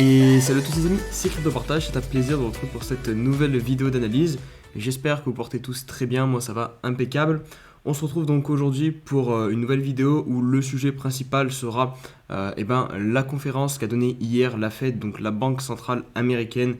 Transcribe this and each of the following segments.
Et salut à tous les amis, c'est CryptoPartage, c'est un plaisir de vous retrouver pour cette nouvelle vidéo d'analyse. J'espère que vous portez tous très bien, moi ça va impeccable. On se retrouve donc aujourd'hui pour une nouvelle vidéo où le sujet principal sera la conférence qu'a donnée hier la Fed, donc la banque centrale américaine.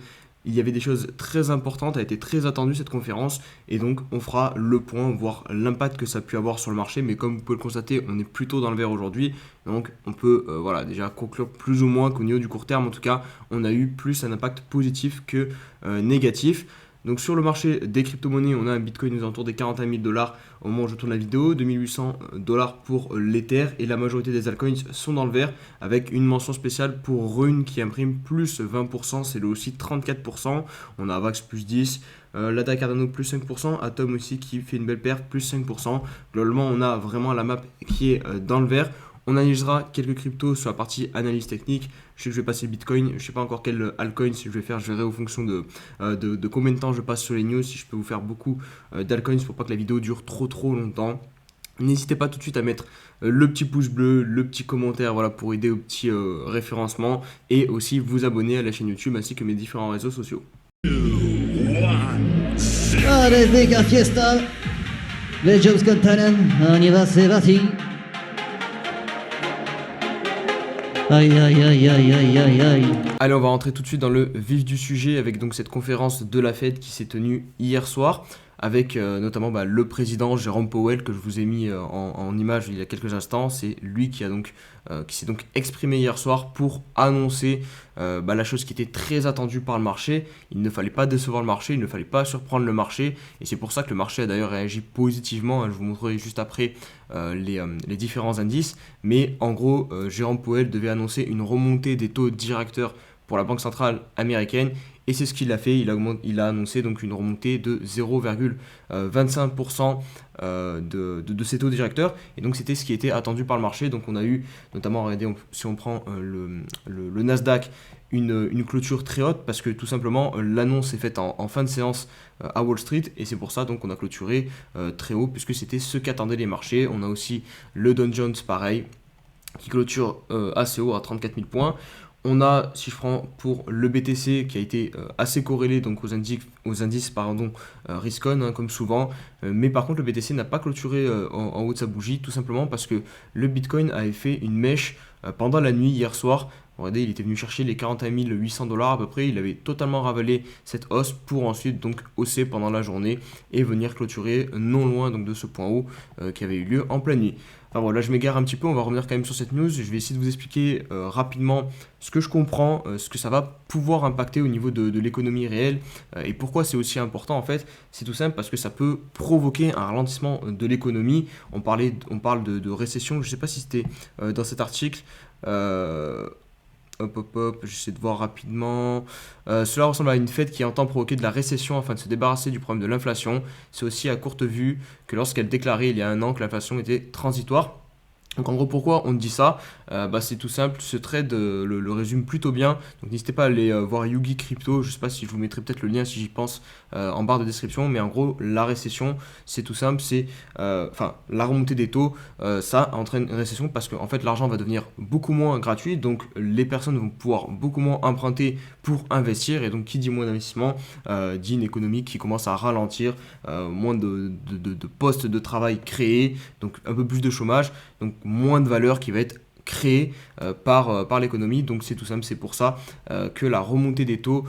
Il y avait des choses très importantes, elle a été très attendue cette conférence et donc on fera le point, voir l'impact que ça a pu avoir sur le marché. Mais comme vous pouvez le constater, on est plutôt dans le vert aujourd'hui, donc on peut déjà conclure plus ou moins qu'au niveau du court terme, en tout cas, on a eu plus un impact positif que négatif. Donc sur le marché des crypto-monnaies, on a un Bitcoin aux alentours des 41 000 dollars au moment où je tourne la vidéo, 2800 dollars pour l'Ether et la majorité des altcoins sont dans le vert avec une mention spéciale pour Rune qui imprime plus 20%, c'est le aussi 34%, on a Avax plus 10%, l'ADA Cardano plus 5%, Atom aussi qui fait une belle perte plus 5%, globalement on a vraiment la map qui est dans le vert. On analysera quelques cryptos sur la partie analyse technique. Je sais que je vais passer le Bitcoin. Je ne sais pas encore quel altcoin je vais faire. Je verrai en fonction de combien de temps je passe sur les news. Si je peux vous faire beaucoup d'altcoins pour pas que la vidéo dure trop longtemps. N'hésitez pas tout de suite à mettre le petit pouce bleu, le petit commentaire pour aider au petit référencement. Et aussi vous abonner à la chaîne YouTube ainsi que mes différents réseaux sociaux. Allez, mega fiesta! Les Jobs cantaran, on y va, c'est parti! Aïe aïe aïe aïe aïe aïe aïe. Allez, on va rentrer tout de suite dans le vif du sujet avec donc cette conférence de la Fed qui s'est tenue hier soir avec notamment le président Jérôme Powell que je vous ai mis en image il y a quelques instants. C'est lui qui s'est donc exprimé hier soir pour annoncer la chose qui était très attendue par le marché. Il ne fallait pas décevoir le marché, il ne fallait pas surprendre le marché et c'est pour ça que le marché a d'ailleurs réagi positivement. Je vous montrerai juste après les différents indices, mais en gros Jérôme Powell devait annoncer une remontée des taux directeurs pour la Banque centrale américaine et c'est ce qu'il a fait. Il a annoncé donc une remontée de 0,25% de ces taux directeurs et donc c'était ce qui était attendu par le marché. Donc on a eu notamment, regardez, si on prend le Nasdaq, une clôture très haute parce que tout simplement l'annonce est faite en fin de séance à Wall Street et c'est pour ça donc on a clôturé très haut puisque c'était ce qu'attendaient les marchés. On a aussi le Dow Jones pareil qui clôture assez haut à 34 000 points. On a, si je prends pour le BTC qui a été assez corrélé donc aux indices Riscon comme souvent, mais par contre le BTC n'a pas clôturé en haut de sa bougie tout simplement parce que le Bitcoin avait fait une mèche pendant la nuit hier soir. Regardez, il était venu chercher les 41 800 dollars à peu près, il avait totalement ravalé cette hausse pour ensuite donc hausser pendant la journée et venir clôturer non loin donc de ce point haut qui avait eu lieu en pleine nuit. Enfin bon, là je m'égare un petit peu, on va revenir quand même sur cette news. Je vais essayer de vous expliquer rapidement ce que je comprends, ce que ça va pouvoir impacter au niveau de l'économie réelle et pourquoi c'est aussi important en fait. C'est tout simple parce que ça peut provoquer un ralentissement de l'économie. On parle de récession, je ne sais pas si c'était dans cet article. J'essaie de voir rapidement. Cela ressemble à une Fed qui entend provoquer de la récession afin de se débarrasser du problème de l'inflation. C'est aussi à courte vue que lorsqu'elle déclarait il y a un an que l'inflation était transitoire. Donc en gros, pourquoi on dit ça? C'est tout simple, ce trade le résume plutôt bien. Donc n'hésitez pas à aller voir Yugi Crypto, je ne sais pas si je vous mettrai peut-être le lien si j'y pense en barre de description. Mais en gros, la récession, c'est tout simple, c'est la remontée des taux, ça entraîne une récession parce qu'en fait l'argent va devenir beaucoup moins gratuit. Donc les personnes vont pouvoir beaucoup moins emprunter pour investir. Et donc qui dit moins d'investissement, dit une économie qui commence à ralentir, moins de postes de travail créés, donc un peu plus de chômage. Donc moins de valeur qui va être créée par l'économie. Donc c'est tout simple, c'est pour ça que la remontée des taux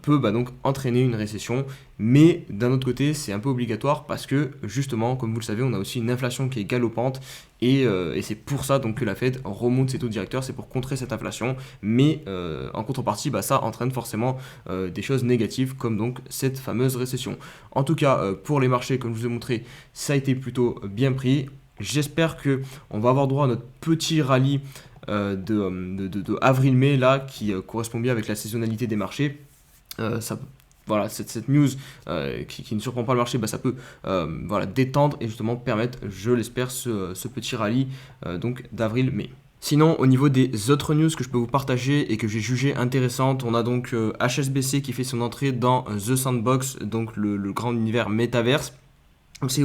peut donc entraîner une récession. Mais d'un autre côté, c'est un peu obligatoire parce que justement, comme vous le savez, on a aussi une inflation qui est galopante et c'est pour ça donc que la Fed remonte ses taux directeurs, c'est pour contrer cette inflation. Mais en contrepartie, ça entraîne forcément des choses négatives comme donc cette fameuse récession. En tout cas, pour les marchés, comme je vous ai montré, ça a été plutôt bien pris. J'espère qu'on va avoir droit à notre petit rallye de avril-mai là qui correspond bien avec la saisonnalité des marchés. Cette news qui ne surprend pas le marché, ça peut détendre et justement permettre, je l'espère, ce petit rallye donc d'avril-mai. Sinon, au niveau des autres news que je peux vous partager et que j'ai jugé intéressantes, on a donc HSBC qui fait son entrée dans The Sandbox, donc le grand univers métaverse. C'est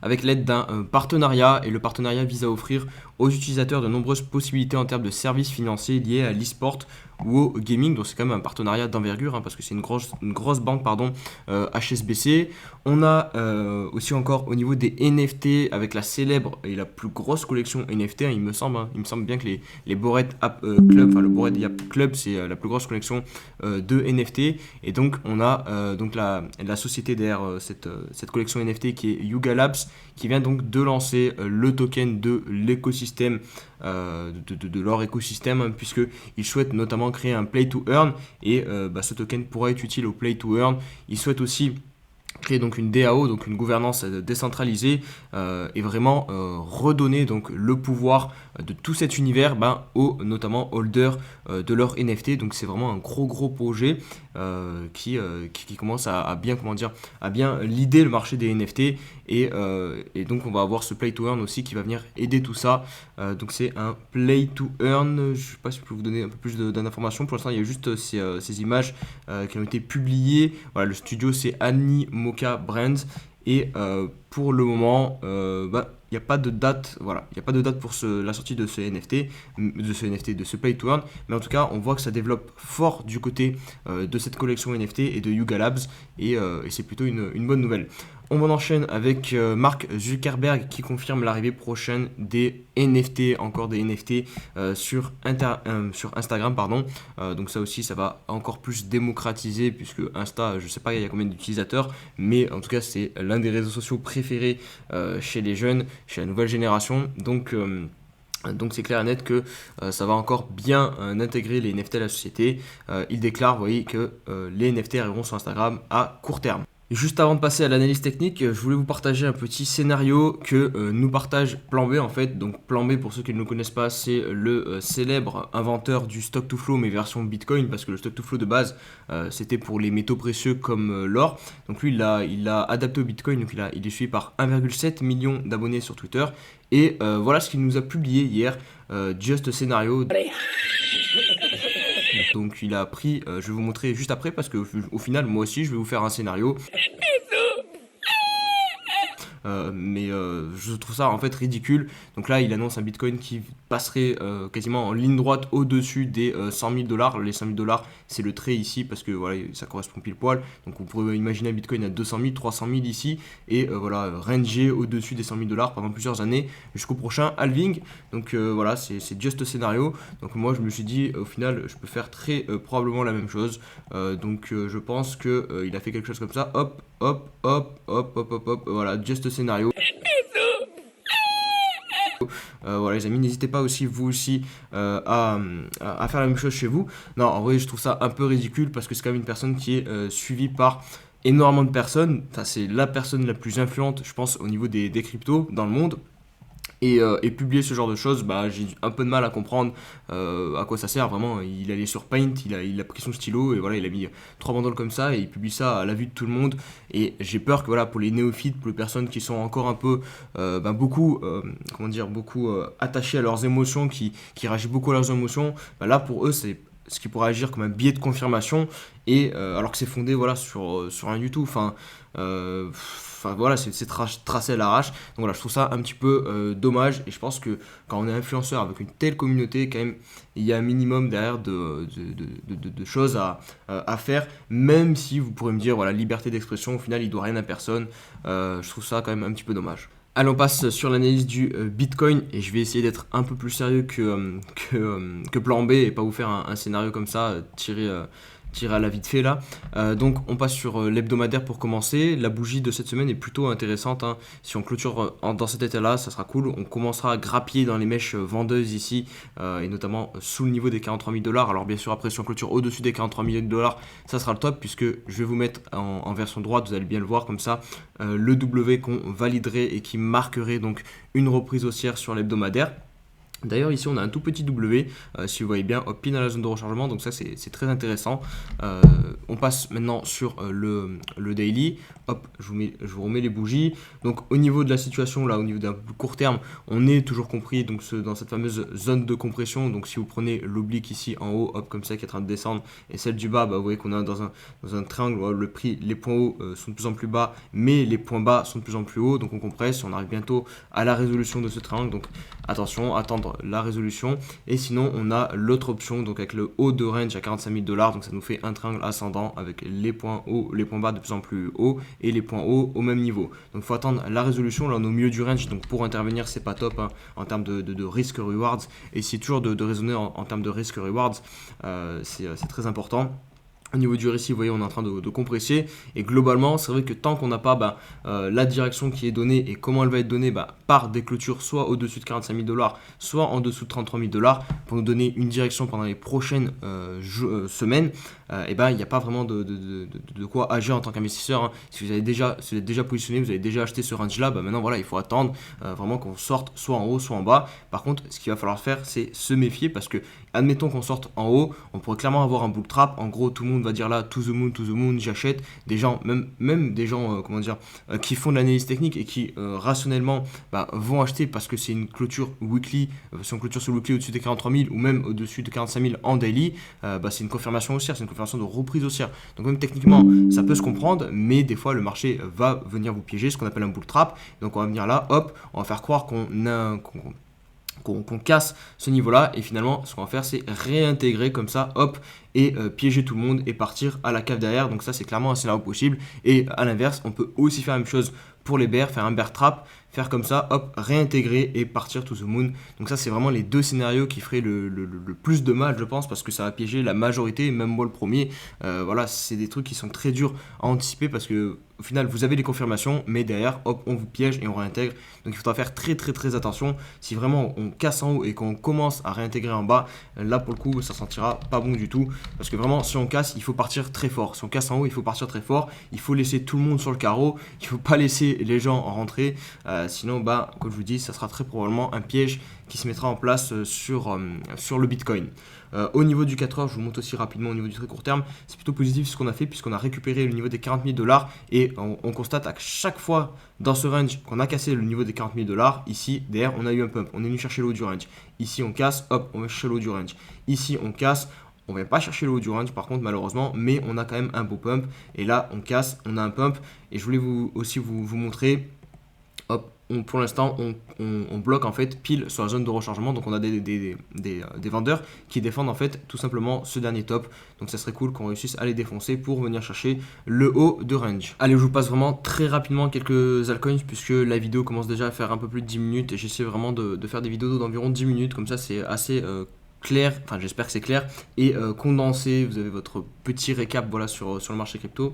avec l'aide d'un partenariat et le partenariat vise à offrir aux utilisateurs de nombreuses possibilités en termes de services financiers liés à l'e-sport ou au gaming. Donc c'est quand même un partenariat d'envergure, parce que c'est une grosse banque, HSBC. On a aussi encore au niveau des NFT avec la célèbre et la plus grosse collection NFT, il me semble bien que les Bored App Club, enfin le Bored App Club, c'est la plus grosse collection de NFT. Et donc on a donc la société derrière cette collection NFT qui est Yuga Labs, qui vient donc de lancer le token de l'écosystème, de leur écosystème, puisqu'ils souhaitent notamment créer un play to earn, et ce token pourra être utile au play to earn. Ils souhaitent aussi créer donc une DAO, donc une gouvernance décentralisée, et vraiment redonner donc le pouvoir de tout cet univers aux notamment holders de leur NFT. Donc c'est vraiment un gros projet qui commence à bien leader le marché des NFT, et donc on va avoir ce play to earn aussi qui va venir aider tout ça. Donc c'est un play to earn, je ne sais pas si je peux vous donner un peu plus d'informations. Pour l'instant il y a juste ces images qui ont été publiées. Voilà, le studio c'est Animoca Brands, et pour le moment il n'y a pas de date, il n'y a pas de date pour la sortie de ce NFT, de ce Play to Earn, mais en tout cas, on voit que ça développe fort du côté de cette collection NFT et de Yuga Labs, et c'est plutôt une bonne nouvelle. On enchaîne avec Mark Zuckerberg qui confirme l'arrivée prochaine des NFT, encore des NFT sur Instagram, donc ça aussi, ça va encore plus démocratiser, puisque Insta, je sais pas il y a combien d'utilisateurs, mais en tout cas c'est l'un des réseaux sociaux préférés chez les jeunes, chez la nouvelle génération. Donc c'est clair et net que ça va encore bien intégrer les NFT à la société. Il déclare, vous voyez, que les NFT arriveront sur Instagram à court terme. Et juste avant de passer à l'analyse technique, je voulais vous partager un petit scénario que nous partage Plan B en fait. Donc Plan B, pour ceux qui ne le connaissent pas, c'est le célèbre inventeur du stock to flow mais version Bitcoin, parce que le stock to flow de base c'était pour les métaux précieux comme l'or. Donc lui il l'a adapté au Bitcoin, donc il est suivi par 1,7 million d'abonnés sur Twitter. Et voilà ce qu'il nous a publié hier, Just Scenario. Donc il a pris, je vais vous montrer juste après, parce qu'au final moi aussi je vais vous faire un scénario. Mais je trouve ça en fait ridicule. Donc là il annonce un Bitcoin qui passerait quasiment en ligne droite au-dessus des 100 000 $. Les 100 000 $, c'est le trait ici, parce que voilà, ça correspond pile poil. Donc on pourrait imaginer un Bitcoin à 200 000, 300 000 ici, et ranger au-dessus des 100 000 $ pendant plusieurs années jusqu'au prochain halving. Donc voilà, c'est just scénario. Donc moi je me suis dit, au final je peux faire très probablement la même chose. Donc je pense que il a fait quelque chose comme ça. Hop, voilà, just scénario. Voilà les amis, n'hésitez pas aussi vous aussi à faire la même chose chez vous. Non, en vrai je trouve ça un peu ridicule, parce que c'est quand même une personne qui est suivie par énormément de personnes. Enfin, c'est la personne la plus influente, je pense, au niveau des cryptos dans le monde. Et publier ce genre de choses, j'ai un peu de mal à comprendre à quoi ça sert. Vraiment, il allait sur Paint, il a pris son stylo et voilà, il a mis 3 bandoles comme ça et il publie ça à la vue de tout le monde. Et j'ai peur que voilà, pour les néophytes, pour les personnes qui sont encore un peu beaucoup attachées à leurs émotions, qui réagissent beaucoup à leurs émotions, là pour eux c'est ce qui pourrait agir comme un biais de confirmation, et alors que c'est fondé voilà sur un YouTube. Voilà, c'est tracé à l'arrache. Donc voilà, je trouve ça un petit peu dommage, et je pense que quand on est influenceur avec une telle communauté, quand même, il y a un minimum derrière de choses à faire, même si vous pourrez me dire, voilà, liberté d'expression, au final, il doit rien à personne. Je trouve ça quand même un petit peu dommage. Allez, on passe sur l'analyse du Bitcoin, et je vais essayer d'être un peu plus sérieux que Plan B, et pas vous faire un scénario comme ça, tiré à la vite fait là. Donc on passe sur l'hebdomadaire pour commencer. La bougie de cette semaine est plutôt intéressante, hein. Si on clôture dans cet état là, ça sera cool. On commencera à grappiller dans les mèches vendeuses ici, et notamment sous le niveau des 43 000 $. Alors bien sûr, après si on clôture au-dessus des 43 000 $, ça sera le top, puisque je vais vous mettre en version droite, vous allez bien le voir comme ça, le W qu'on validerait et qui marquerait donc une reprise haussière sur l'hebdomadaire. D'ailleurs ici on a un tout petit W, si vous voyez bien, hop, pile dans la zone de rechargement, donc ça c'est très intéressant. On passe maintenant sur le daily, hop, je vous remets les bougies. Donc au niveau de la situation, là au niveau d'un court terme, on est toujours compris donc, dans cette fameuse zone de compression. Donc si vous prenez l'oblique ici en haut, hop, comme ça qui est en train de descendre, et celle du bas, bah, vous voyez qu'on est dans un triangle, voilà, le prix, les points hauts sont de plus en plus bas, mais les points bas sont de plus en plus hauts, donc on compresse, on arrive bientôt à la résolution de ce triangle, donc attention, attendre la résolution. Et sinon on a l'autre option, donc avec le haut de range à 45 000 $, donc ça nous fait un triangle ascendant avec les points hauts, les points bas de plus en plus hauts et les points hauts au même niveau. Donc il faut attendre la résolution, là on est au milieu du range, donc pour intervenir c'est pas top, hein, en termes de risk rewards, et c'est toujours de raisonner en termes de risk rewards, c'est très important. Au niveau du récit, vous voyez, on est en train de compresser. Et globalement, c'est vrai que tant qu'on n'a pas la direction qui est donnée et comment elle va être donnée par des clôtures soit au-dessus de 45 000 $, soit en dessous de 33 000 $, pour nous donner une direction pendant les prochaines semaines, il n'y a pas vraiment de quoi agir en tant qu'investisseur, hein. Si vous êtes déjà positionné, vous avez déjà acheté ce range-là, maintenant voilà, il faut attendre vraiment qu'on sorte soit en haut, soit en bas. Par contre, ce qu'il va falloir faire, c'est se méfier parce que, admettons qu'on sorte en haut, on pourrait clairement avoir un bull trap. En gros, tout le monde va dire là, to the moon, j'achète. Des gens, même des gens, qui font de l'analyse technique et qui rationnellement vont acheter parce que c'est une clôture weekly, si on clôture sur le weekly au-dessus des 43 000 ou même au-dessus de 45 000 en daily, c'est une confirmation haussière, c'est une confirmation de reprise haussière. Donc même techniquement, ça peut se comprendre, mais des fois le marché va venir vous piéger, ce qu'on appelle un bull trap. Donc on va venir là, hop, on va faire croire qu'on casse ce niveau-là, et finalement ce qu'on va faire c'est réintégrer comme ça, hop, et piéger tout le monde et partir à la cave derrière. Donc ça c'est clairement un scénario possible. Et à l'inverse, on peut aussi faire la même chose pour les bears, faire un bear trap, faire comme ça, hop, réintégrer et partir to the moon. Donc ça c'est vraiment les deux scénarios qui feraient le plus de mal, je pense, parce que ça va piéger la majorité, même moi le premier. Voilà, c'est des trucs qui sont très durs à anticiper parce que au final vous avez les confirmations, mais derrière, hop, on vous piège et on réintègre. Donc il faudra faire très attention. Si vraiment on casse en haut et qu'on commence à réintégrer en bas, là pour le coup ça sentira pas bon du tout. Parce que vraiment, si on casse, il faut partir très fort. Si on casse en haut, il faut partir très fort. Il faut laisser tout le monde sur le carreau. Il ne faut pas laisser les gens rentrer. Sinon, comme je vous dis, ça sera très probablement un piège qui se mettra en place sur le Bitcoin. Au niveau du 4 heures, je vous montre aussi rapidement au niveau du très court terme. C'est plutôt positif ce qu'on a fait puisqu'on a récupéré le niveau des 40 000 $. Et on constate à chaque fois dans ce range qu'on a cassé le niveau des 40 000 $. Ici, derrière, on a eu un pump. On est venu chercher le haut du range. Ici, on casse, hop, on va chercher le haut du range. Ici, on casse. On ne va pas chercher le haut du range par contre malheureusement, mais on a quand même un beau pump. Et là on casse, on a un pump. Et je voulais aussi vous montrer, hop, pour l'instant on bloque en fait pile sur la zone de rechargement. Donc on a des vendeurs qui défendent en fait tout simplement ce dernier top. Donc ça serait cool qu'on réussisse à les défoncer pour venir chercher le haut de range. Allez, je vous passe vraiment très rapidement quelques altcoins puisque la vidéo commence déjà à faire un peu plus de 10 minutes. Et j'essaie vraiment de faire des vidéos d'environ 10 minutes. Comme ça c'est assez clair, enfin j'espère que c'est clair et condensé. Vous avez votre petit récap voilà, sur le marché crypto.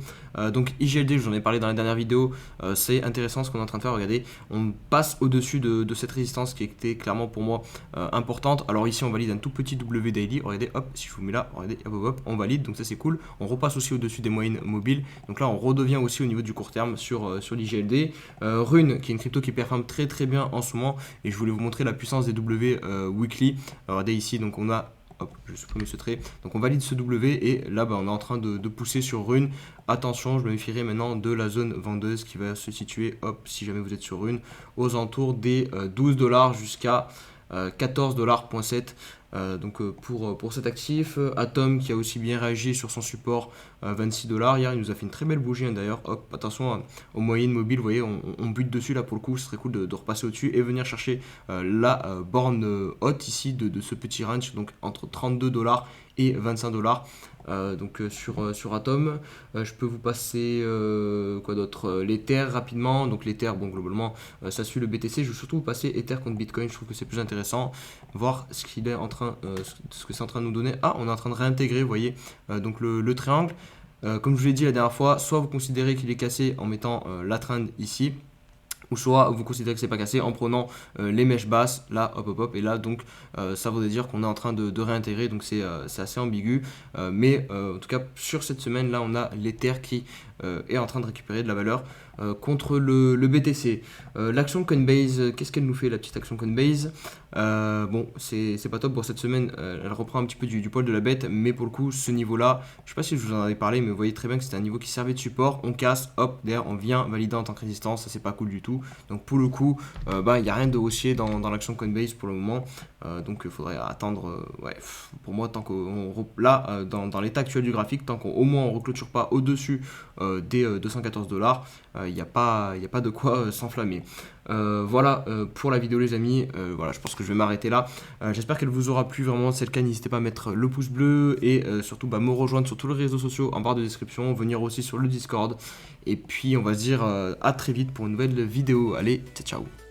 Donc IGLD, je vous en ai parlé dans la dernière vidéo, c'est intéressant ce qu'on est en train de faire. Regardez, on passe au-dessus de cette résistance qui était clairement pour moi importante. Alors ici on valide un tout petit W daily, regardez, hop, si je vous mets là, regardez, hop, on valide, donc ça c'est cool. On repasse aussi au-dessus des moyennes mobiles, donc là on redevient aussi au niveau du court terme sur l'IGLD. Rune, qui est une crypto qui performe très bien en ce moment, et je voulais vous montrer la puissance des W weekly. Regardez ici, donc on a, hop, je supprime ce trait, donc on valide ce W et là on est en train de pousser sur Rune. Attention, je me méfierai maintenant de la zone vendeuse qui va se situer, hop, si jamais vous êtes sur Rune, aux alentours des 12 $ jusqu'à 14,7 $. Donc pour cet actif, Atom qui a aussi bien réagi sur son support 26 $. Hier, il nous a fait une très belle bougie d'ailleurs. Hop, attention aux moyennes mobiles, vous voyez, on bute dessus là pour le coup. Ce serait cool de repasser au-dessus et venir chercher la borne haute ici de ce petit range, donc entre 32 $ et 25 $. Donc sur Atom, je peux vous passer quoi d'autre, l'Ether rapidement. Donc l'Ether, bon globalement ça suit le BTC. Je vais surtout vous passer Ether contre Bitcoin, je trouve que c'est plus intéressant, voir ce qu'il est en train, ce que c'est en train de nous donner. Ah, on est en train de réintégrer, vous voyez, donc le triangle. Comme je vous l'ai dit la dernière fois, soit vous considérez qu'il est cassé en mettant la trend ici, ou soit vous considérez que c'est pas cassé en prenant les mèches basses, là, hop, et là, donc ça voudrait dire qu'on est en train de réintégrer, donc c'est assez ambigu, mais en tout cas, sur cette semaine, là, on a l'Ether qui est en train de récupérer de la valeur. contre le BTC. L'action Coinbase, qu'est-ce qu'elle nous fait la petite action Coinbase? Bon, c'est pas top pour cette semaine, elle reprend un petit peu du poil de la bête, mais pour le coup, ce niveau-là, je sais pas si je vous en avais parlé, mais vous voyez très bien que c'était un niveau qui servait de support. On casse, hop, derrière, on vient valider en tant que résistance, ça c'est pas cool du tout. Donc pour le coup, il n'y a rien de haussier dans l'action Coinbase pour le moment. Donc il faudrait attendre, pour moi, tant qu'on là, dans l'état actuel du graphique, tant qu'au moins on ne reclôture pas au-dessus des 214 $, il n'y a pas de quoi s'enflammer. Voilà pour la vidéo les amis, voilà, je pense que je vais m'arrêter là. J'espère qu'elle vous aura plu, vraiment c'est le cas, n'hésitez pas à mettre le pouce bleu et surtout me rejoindre sur tous les réseaux sociaux en barre de description, venir aussi sur le Discord et puis on va se dire à très vite pour une nouvelle vidéo. Allez, ciao ciao.